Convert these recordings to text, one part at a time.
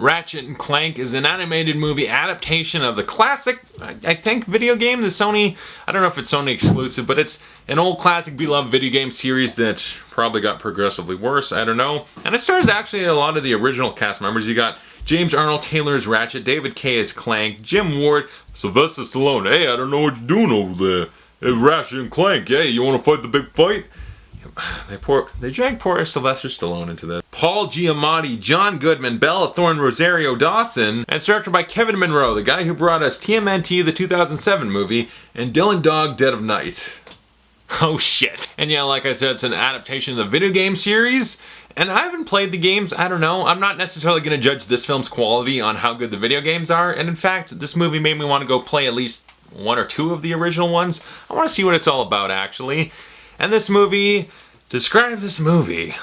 Ratchet Clank is an animated movie adaptation of the classic, I think, video game. The Sony, I don't know if it's Sony exclusive, but it's an old classic beloved video game series that probably got progressively worse, I don't know. And it stars actually a lot of the original cast members. You got James Arnold Taylor as Ratchet, David Kaye as Clank, Jim Ward, Sylvester Stallone. Hey, I don't know what you're doing over there. Hey, Ratchet and Clank, hey, you want to fight the big fight? They dragged poor Sylvester Stallone into this. Paul Giamatti, John Goodman, Bella Thorne, Rosario, Dawson, and it's directed by Kevin Munroe, the guy who brought us TMNT, the 2007 movie, and Dylan Dog, Dead of Night. Oh shit. And yeah, like I said, it's an adaptation of the video game series, and I haven't played the games, I don't know. I'm not necessarily going to judge this film's quality on how good the video games are, and in fact, this movie made me want to go play at least one or two of the original ones. I want to see what it's all about, actually. And this movie, describe this movie.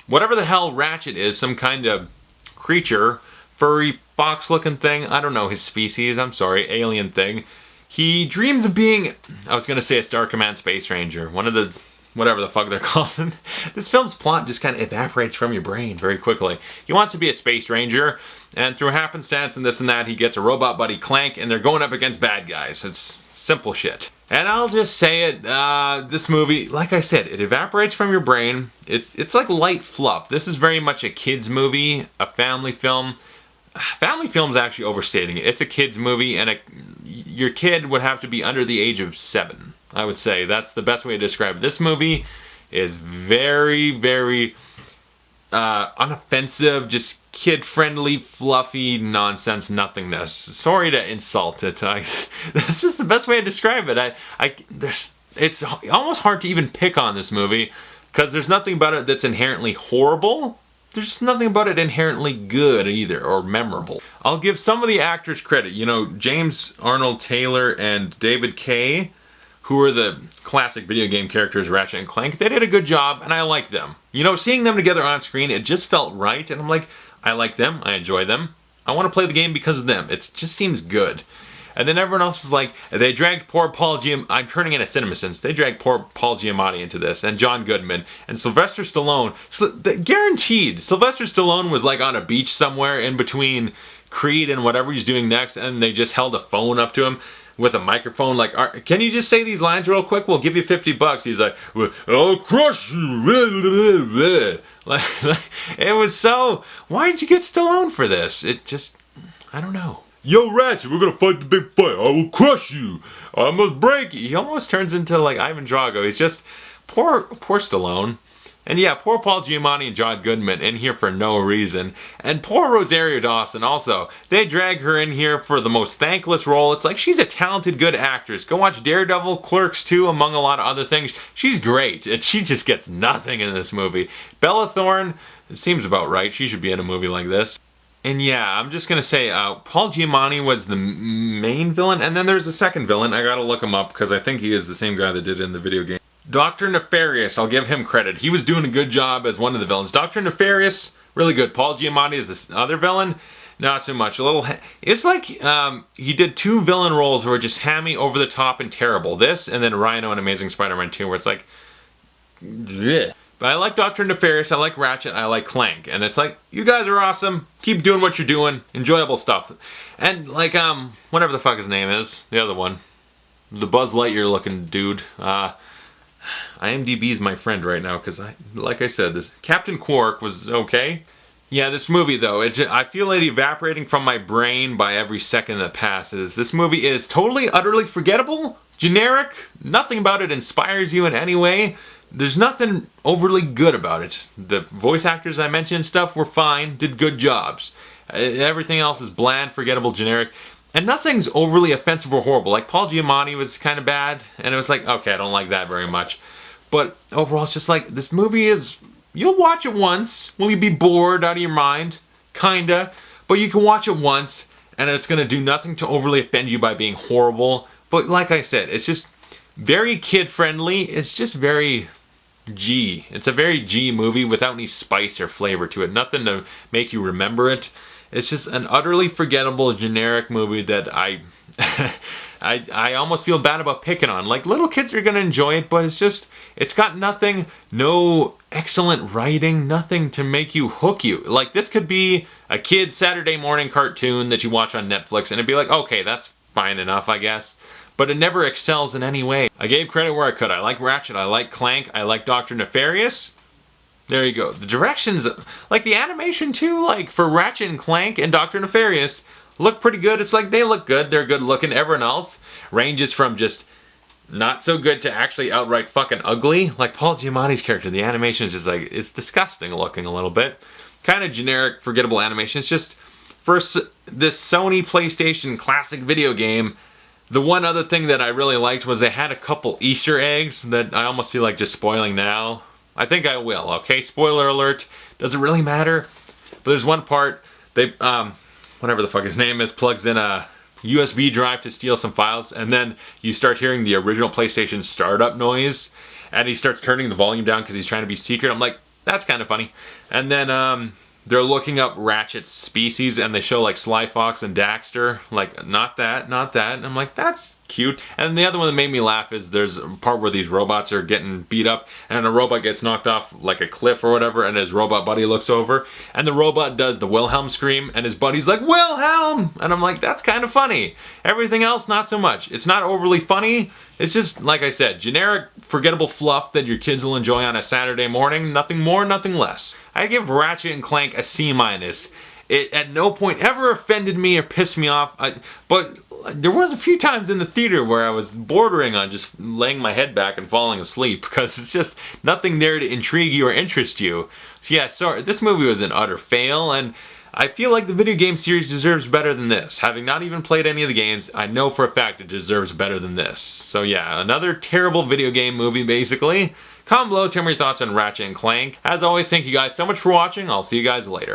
Whatever the hell Ratchet is, some kind of creature, furry, fox-looking thing. I don't know his species, I'm sorry, alien thing. He dreams of being, I was gonna say a Star Command Space Ranger, one of the, whatever the fuck they're called. This film's plot just kind of evaporates from your brain very quickly. He wants to be a Space Ranger, and through happenstance and this and that, he gets a robot buddy Clank, and they're going up against bad guys. It's simple shit. And I'll just say it, this movie, like I said, it evaporates from your brain. It's like light fluff. This is very much a kid's movie, a family film. Family film's actually overstating it. It's a kid's movie, and your kid would have to be under the age of 7, I would say. That's the best way to describe it. This movie is very, very unoffensive, just kid-friendly, fluffy nonsense nothingness. Sorry to insult it. That's just the best way to describe it. It's almost hard to even pick on this movie because there's nothing about it that's inherently horrible. There's just nothing about it inherently good either, or memorable. I'll give some of the actors credit. You know, James Arnold Taylor and David Kaye, who are the classic video game characters Ratchet and Clank, they did a good job, and I like them. You know, seeing them together on screen, it just felt right, and I'm like, I like them, I enjoy them. I want to play the game because of them. It just seems good. And then everyone else is like, they dragged poor Paul Giamatti, I'm turning into CinemaSins, they dragged poor Paul Giamatti into this, and John Goodman, and Sylvester Stallone. Guaranteed, Sylvester Stallone was like on a beach somewhere in between Creed and whatever he's doing next, and they just held a phone up to him with a microphone like, can you just say these lines real quick? We'll give you $50. He's like, I'll crush you. Like, it was so, why did you get Stallone for this? It just, I don't know. Yo, Ratchet, we're gonna fight the big fight. I will crush you. I must break you. He almost turns into like Ivan Drago. He's just, poor Stallone. And yeah, poor Paul Giamatti and John Goodman in here for no reason. And poor Rosario Dawson also. They drag her in here for the most thankless role. It's like she's a talented, good actress. Go watch Daredevil, Clerks 2, among a lot of other things. She's great, and she just gets nothing in this movie. Bella Thorne, it seems about right. She should be in a movie like this. And yeah, I'm just gonna say, Paul Giamatti was the main villain, and then there's a second villain. I gotta look him up, because I think he is the same guy that did it in the video game. Dr. Nefarious, I'll give him credit. He was doing a good job as one of the villains. Dr. Nefarious, really good. Paul Giamatti is this other villain, not so much. It's like he did 2 villain roles that were just hammy, over the top, and terrible. This, and then Rhino in Amazing Spider-Man 2, where it's like, bleh. But I like Dr. Nefarious, I like Ratchet, I like Clank. And it's like, you guys are awesome. Keep doing what you're doing. Enjoyable stuff. And like, whatever the fuck his name is, the other one. The Buzz Lightyear looking dude. IMDb's my friend right now, because like I said, this Captain Quark was okay. Yeah, this movie though, I feel it evaporating from my brain by every second that passes. This movie is totally, utterly forgettable, generic, nothing about it inspires you in any way. There's nothing overly good about it. The voice actors I mentioned and stuff were fine, did good jobs. Everything else is bland, forgettable, generic. And nothing's overly offensive or horrible. Like, Paul Giamatti was kind of bad, and it was like, okay, I don't like that very much. But overall, it's just like, this movie is, you'll watch it once. Will you be bored out of your mind? Kinda. But you can watch it once, and it's gonna do nothing to overly offend you by being horrible. But like I said, it's just very kid-friendly. It's just very G. It's a very G movie without any spice or flavor to it. Nothing to make you remember it. It's just an utterly forgettable, generic movie that I I almost feel bad about picking on. Like, little kids are gonna enjoy it, but it's got nothing, no excellent writing, nothing to make you hook you. Like, this could be a kid's Saturday morning cartoon that you watch on Netflix, and it'd be like, okay, that's fine enough, I guess. But it never excels in any way. I gave credit where I could. I like Ratchet, I like Clank, I like Dr. Nefarious. There you go. The directions, like the animation too, like for Ratchet and Clank and Dr. Nefarious, look pretty good. It's like they look good, they're good looking. Everyone else ranges from just not so good to actually outright fucking ugly. Like Paul Giamatti's character, the animation is just like, it's disgusting looking a little bit. Kind of generic, forgettable animation. It's just, for this Sony PlayStation classic video game, the one other thing that I really liked was they had a couple Easter eggs that I almost feel like just spoiling now. I think I will, okay? Spoiler alert. Doesn't really matter. But there's one part, they, whatever the fuck his name is, plugs in a USB drive to steal some files, and then you start hearing the original PlayStation startup noise, and he starts turning the volume down because he's trying to be secret. I'm like, that's kind of funny. And then, they're looking up Ratchet's species, and they show like Sly Fox and Daxter. Like, not that, not that. And I'm like, that's cute. And the other one that made me laugh is there's a part where these robots are getting beat up, and a robot gets knocked off like a cliff or whatever, and his robot buddy looks over, and the robot does the Wilhelm scream, and his buddy's like, Wilhelm! And I'm like, that's kind of funny. Everything else, not so much. It's not overly funny. It's just, like I said, generic, forgettable fluff that your kids will enjoy on a Saturday morning. Nothing more, nothing less. I give Ratchet and Clank a C-. It at no point ever offended me or pissed me off. But there was a few times in the theater where I was bordering on just laying my head back and falling asleep because it's just nothing there to intrigue you or interest you. So yeah, sorry, this movie was an utter fail, and I feel like the video game series deserves better than this. Having not even played any of the games, I know for a fact it deserves better than this. So yeah, another terrible video game movie basically. Comment below, tell me your thoughts on Ratchet and Clank. As always, thank you guys so much for watching. I'll see you guys later.